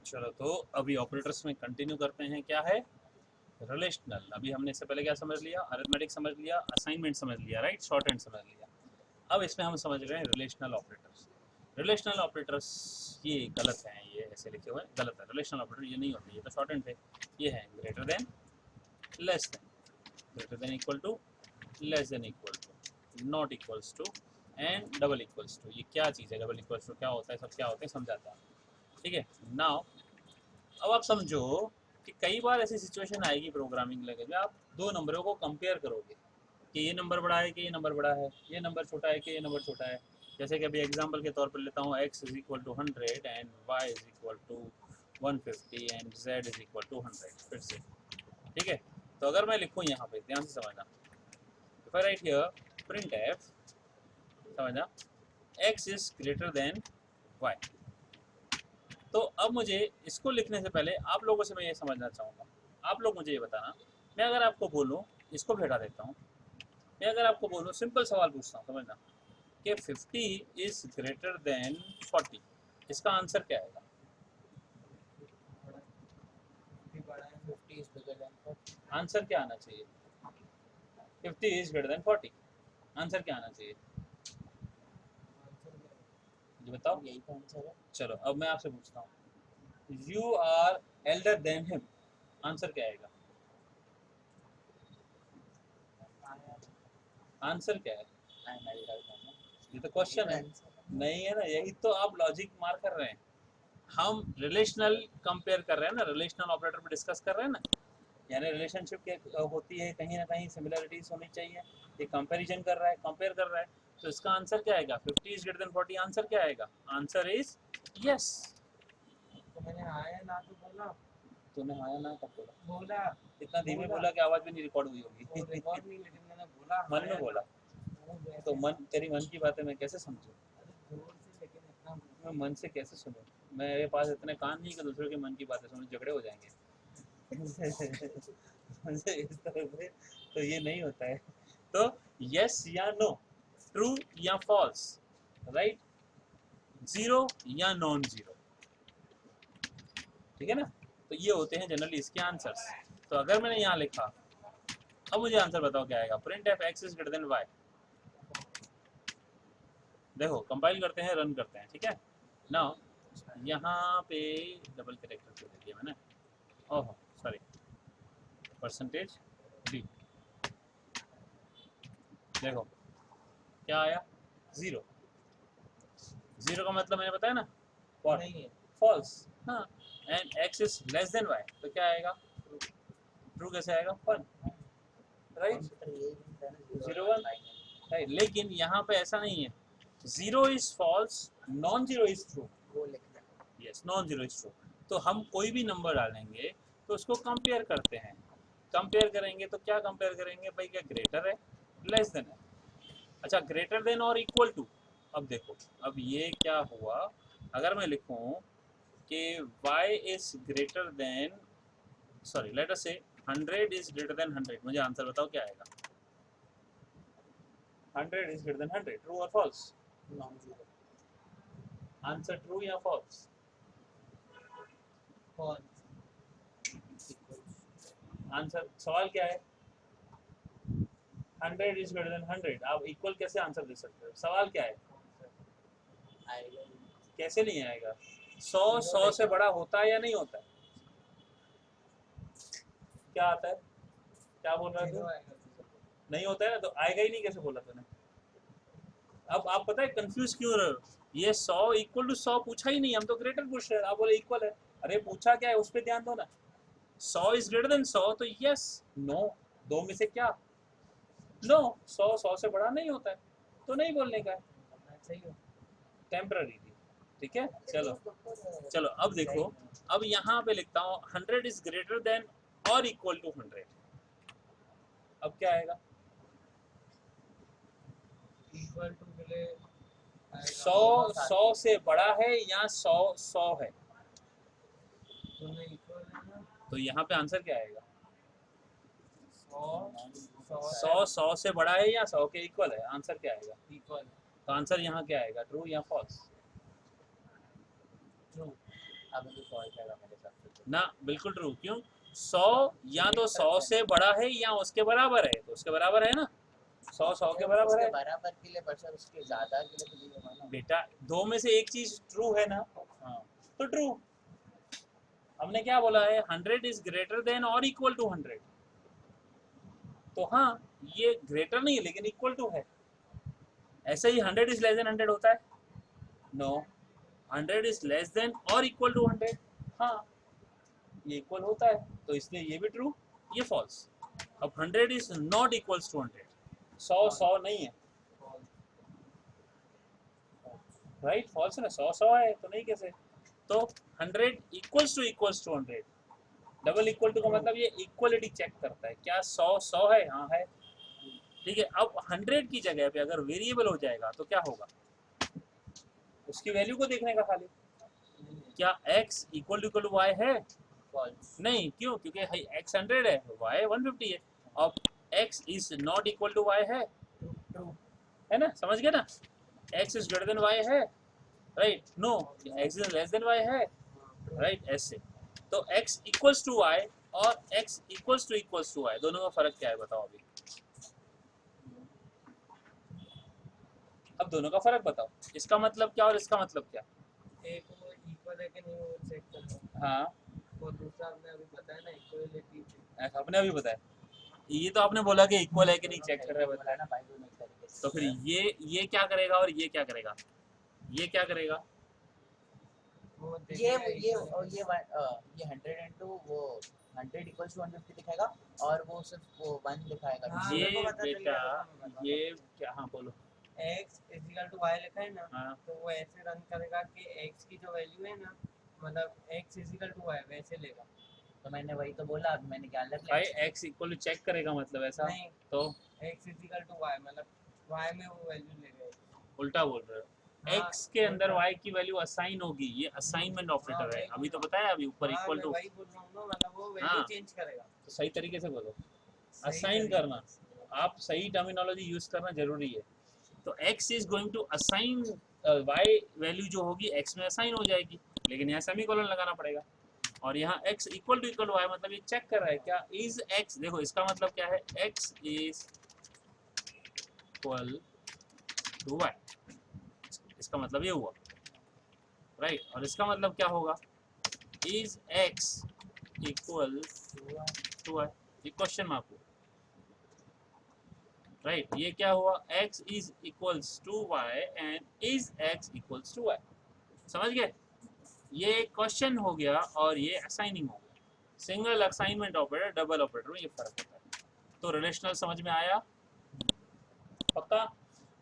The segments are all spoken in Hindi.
चलो तो अभी ऑपरेटर्स में कंटिन्यू करते हैं। क्या है? रिलेशनल। अभी हमने इससे पहले क्या समझ लिया? अरिथमेटिक समझ लिया, असाइनमेंट समझ लिया, राइट, शॉर्ट हैंड समझ लिया। अब इसमें हम समझ रहे हैं रिलेशनल ऑपरेटर्स। रिलेशनल ऑपरेटर्स ये गलत हैं, ये ऐसे लिखे हुए हैं, गलत है। रिलेशनल ऑपरेटर ये नहीं होते, ये तो शॉर्ट हैंड थे। ये है greater than, less than, greater than equal to, less than equal to, not equals to and double equals to. ये क्या चीज़ है? डबल इक्वल्स टू क्या होता है, सब क्या होते हैं समझाता है। ठीक है। नाउ अब आप समझो कि कई बार ऐसी सिचुएशन आएगी प्रोग्रामिंग लैंग्वेज में, आप दो नंबरों को कंपेयर करोगे कि ये नंबर बड़ा है कि ये नंबर बड़ा है, ये नंबर छोटा है कि ये नंबर छोटा है। जैसे कि अभी एग्जांपल के तौर पर लेता हूँ, x is equal to 100 and y is equal to 150 and z is equal to 100। फिर से ठीक है। तो अगर मैं लिखूँ यहाँ पे, ध्यान से समझना, if I right here print F, समझना, x is greater than y। तो अब मुझे इसको लिखने से पहले आप लोगों से मैं ये समझना चाहूँगा, आप लोग मुझे ये बताना, मैं अगर आपको बोलूँ, इसको भी हटा देता हूँ, मैं अगर आपको बोलूँ, सिंपल सवाल पूछता हूँ, समझना, कि 50 इज ग्रेटर देन 40, इसका आंसर क्या आएगा? आंसर क्या आना चाहिए? 50 इज ग्रेटर देन 40, आंसर क्या आना चाहिए? ये बताओ। यही तो आंसर है। चलो अब मैं आपसे पूछता हूँ, you are elder than him, answer क्या आएगा? आंसर क्या है? ये तो क्वेश्चन है, नहीं है ना? यही तो आप लॉजिक मार कर रहे हैं। हम रिलेशनल कंपेयर कर रहे हैं ना, रिलेशनल ऑपरेटर पे डिस्कस कर रहे हैं ना, यानी रिलेशनशिप के होती है, कहीं ना कहीं सिमिलरिटीज होनी चाहिए। ये कंपैरिजन कर रहा है, कंपेयर कर रहा है, तो इसका आंसर क्या आएगा? 50 इज ग्रेटर देन 40, आंसर क्या आएगा? Answer is yes. तो मैंने आया ना तो बोला, तूने आया ना कब बोला? बोला इतना धीमे बोला कि आवाज भी नहीं रिकॉर्ड हुई होगी। रिकॉर्ड नहीं, लेकिन मैंने बोला मन में बोला, तो मन, तेरी मन की बातें मैं कैसे समझूं? जोर से, लेकिन इतना मैं मन से कैसे सुनूं? मेरे पास इतने कान नहीं कि दूसरों के मन की बातें सुनूं, झगड़े हो जाएंगे। मुझे इस तरह से तो ये नहीं होता है। तो यस या नो, ट्रू या फॉल्स, राइट, जीरो या नॉन जीरो, ठीक है ना? तो ये होते हैं जनरली इसके आंसर्स। तो अगर मैंने यहाँ लिखा, अब मुझे आंसर बताओ क्या आएगा? Print F X is greater than Y. देखो कंपाइल करते हैं, रन करते हैं, ठीक है ना? यहाँ पे डबल कैरेक्टर क्यों दे दिया मैंने? ओहो सॉरी, परसेंटेज डी। देखो क्या आया? जीरो। जीरो का मतलब मैंने बताया ना, व्हाट? नहीं है। फॉल्स। हाँ, and X is less than Y, तो क्या आएगा? ट्रू कैसे आएगा? 1, राइट, 0 1, राइट। लेकिन यहाँ पे ऐसा नहीं है, zero is false, non zero is true. वो लिखना है। Yes, non zero is true. तो हम कोई भी नंबर डालेंगे तो उसको कंपेयर करते हैं। कंपेयर करेंगे तो क्या कंपेयर करेंगे भाई? क्या ग्रेटर है, लेस देन है? अच्छा, ग्रेटर देन और इक्वल टू। अब देखो, अब ये क्या हुआ? अगर मैं लिखूं कि y is greater then, sorry let us से 100 इज ग्रेटर देन 100, मुझे आंसर बताओ क्या आएगा? 100 इज ग्रेटर देन 100, ट्रू और false? Non zero. Answer true या फॉल्स? फॉल्स। आंसर, सवाल क्या है? 100 इज ग्रेटर देन 100, आप इक्वल कैसे आंसर दे सकते हो? सवाल क्या है? आएगा कैसे नहीं आएगा? 100 100 से बड़ा होता है या नहीं होता है? क्या आता है? क्या बोल रहा है तू? नहीं होता है ना, तो आएगा ही नहीं, कैसे बोला तूने? अब आप पता है कंफ्यूज क्यों रहे हो? ये 100 इक्वल टू 100 पूछा ही नहीं, हम तो ग्रेटर पूछ रहे हैं, आप बोले इक्वल है। अरे पूछा क्या है उस पर ध्यान दो ना। 100 इज ग्रेटर देन 100, तो यस, नो, दो में से क्या? नो, 100 100 से बड़ा नहीं होता है, तो नहीं बोलने का है, सही हो। टेम्पररी थी। ठीक है, चलो चलो अब देखो, अब यहाँ पे लिखता हूँ 100 इज ग्रेटर देन और इक्वल टू 100, अब क्या आएगा? इक्वल टू मिले 100 100 से बड़ा है या 100 100 है? दोनों इक्वल है ना। तो यहाँ पे आंसर क्या आएगा? 100 100 100 से बड़ा है या 100 के इक्वल है? आंसर क्या आएगा? इक्वल। तो आंसर यहाँ क्या आएगा? ट्रू या फॉल्स? ट्रू। अभी भी फॉल्स जाएगा मेरे हिसाब से तो। ना, बिल्कुल ट्रू। क्यों? 100 या तो 100 से बड़ा है या उसके बराबर है, तो उसके बराबर है ना, 100 के बराबर है। उसके बराबर के लिए पर सर उसके ज़्यादा के लिए तो नहीं होगा ना। बेटा दो में से एक चीज ट्रू है ना, हाँ तो ट्रू। हमने क्या बोला है, 100 इज ग्रेटर देन और इक्वल टू 100, तो हाँ ये ग्रेटर नहीं है लेकिन इक्वल टू है। ऐसे ही 100 इज लेस देन 100 होता है? नो, 100 इज लेस देन और इक्वल टू 100, हाँ ये इक्वल होता है, तो इसलिए ये भी ट्रू, ये फॉल्स। अब 100 इज नॉट इक्वल्स टू 100, 100 नहीं है, राइट? फॉल्स है ना, 100 है तो नहीं कैसे? तो 100 equals to 100, double equal to का मतलब ये इक्वलिटी चेक करता है, क्या 100 है? हाँ है, ठीक है। अब 100 की जगह पे अगर वेरिएबल हो जाएगा तो क्या होगा, उसकी वैल्यू को देखने का खाली, क्या x इक्वल टू y है? फॉल्स नहीं, क्यों? क्योंकि x 100 है, y 150 है। अब x is not equal to y है, ट्रू है ना, समझ गए ना? x is greater than y है, right? No, x is less than y है, राइट? ऐसे तो x इक्वल्स टू y और x इक्वल्स टू y, दोनों का फर्क क्या है बताओ अभी? अब दोनों का फर्क बताओ, इसका मतलब क्या और इसका मतलब क्या? एक वो इक्वल है कि नहीं वो चेक करना, हाँ, और दूसरा आपने अभी बताया ना इक्वलिटी। आपने अभी बताया, ये तो आपने बोला कि इक्वल है कि नहीं चेक कर रहा है, बोला बताया। ना भाई दोनों एक तरीके से। तो फिर ये क्या करेगा और ये क्या करेगा? ये क्या करेगा? वो ये देखेगा ये equal ये ये 100 into वो 100 equals to 150 दिखाएगा और वो सिर्फ वो 1 दिखाएगा। हाँ, ये मेरे को पता चल बेटा, गया, मेरे को ये क्या, हाँ बोलो। x इक्वल टू y लिखा है ना, हाँ, तो वो ऐसे रन करेगा कि x की जो वैल्यू है ना, मतलब x इक्वल टू y वैसे लेगा। तो मैंने वही तो बोला, अभी मैंने क्या अलग भाई लिखा? x इक्वल टू चेक करेगा मतलब ऐसा? नहीं, तो x इक्वल टू y मतलब y में वो वैल्यू लेगा। उल्टा बोल रहे हो, हाँ, x के अंदर उल्टा। y की वैल्यू असाइन होगी, ये असाइनमेंट ऑपरेटर है, वही अभी तो बोल बताया, अभी ऊपर हाँ, इक्वल मैं टू। वही बोल रहा हूँ ना, मतलब वो वैल्यू हाँ, चेंज करेगा। तो सही तरीके से बोलो, सही असाइन तरीके करना, आप सही टर्मिनोलॉजी यूज करना जरूरी है। तो x is going to assign, y value जो होगी x में असाइन हो जाएगी, लेकिन यहाँ सेमीकोलन लगाना पड़ेगा। और यहाँ x इक्वल टू y मतलब ये चेक कर रहा है क्या इज x, देखो इसका मतलब क्या है, x is equal to y, इसका मतलब ये हुआ, राइट? और इसका मतलब क्या होगा, is x equal to y, ये क्वेश्चन मार्क हुआ, राइट? ये क्या हुआ, x is equals to y and is x equals to y, समझ गए? ये क्वेश्चन हो गया और ये असाइनिंग हो गया। Single assignment operator, double operator में ये फर्क होता है। तो रिलेशनल समझ में आया पक्का?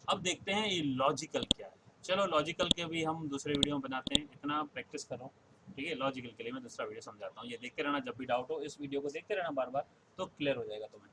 अब देखते हैं ये लॉजिकल क्या है। चलो लॉजिकल के भी हम दूसरे वीडियो में बनाते हैं, इतना प्रैक्टिस करो, ठीक है? लॉजिकल के लिए मैं दूसरा वीडियो समझाता हूँ, ये देखते रहना, जब भी डाउट हो इस वीडियो को देखते रहना बार बार, तो क्लियर हो जाएगा तुम्हें।